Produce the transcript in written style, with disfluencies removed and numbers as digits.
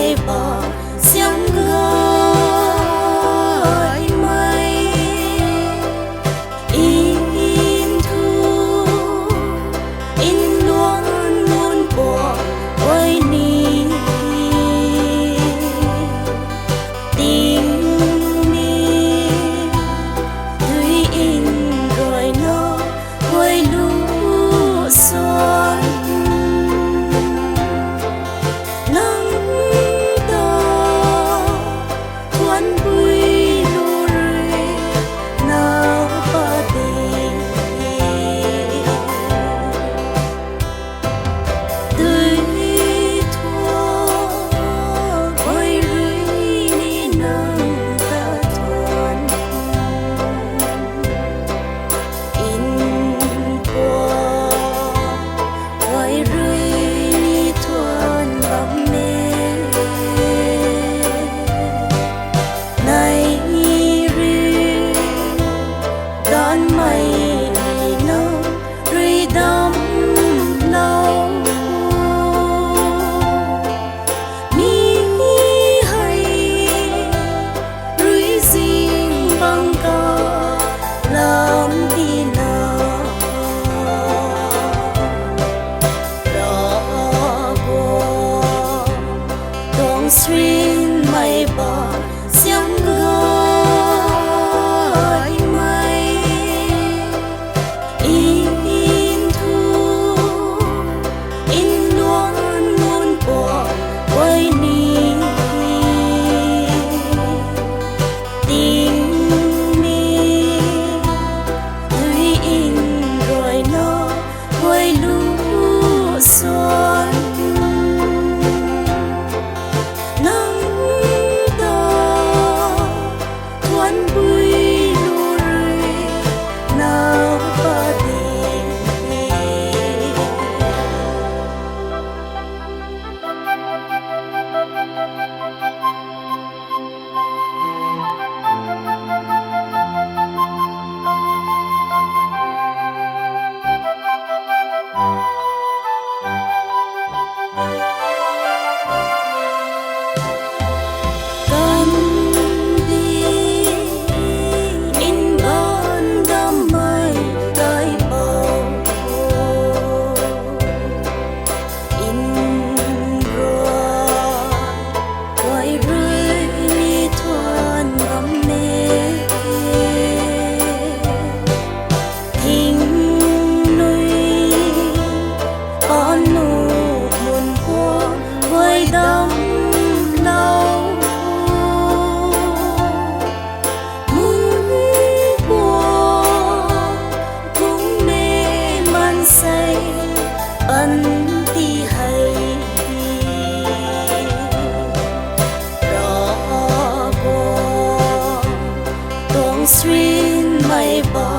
mây bỏ xiêm gọi mây in thu in luôn luôn bỏ ôi ni tình mi tuy in rồi nó quay lũ xuân nắng to cuốn vui lù rì nào ba tê tươi thua quay rì ni nắng ta thuần in qua quay rì ni thuần bóng mê này rì đón mây nâu rì đắm lâu mi hay rì riêng băng ca làm đi nào đó qua dòng xuyên mây bỏ xiêm gọi mây in thu in luôn luôn bỏ quay ni tình mi tuy in rồi nó quay lũ xuân nắng to cuốn vui lù rì nào ba tê Cần đi in ban đám mây cái bầu in rồi quay rơi ni thuần bóng mê thình nuôi con nụ buồn qua quay đắm lâu muốn qua cũng mê man say ân ti hay đó qua dòng xuyên mây bỏ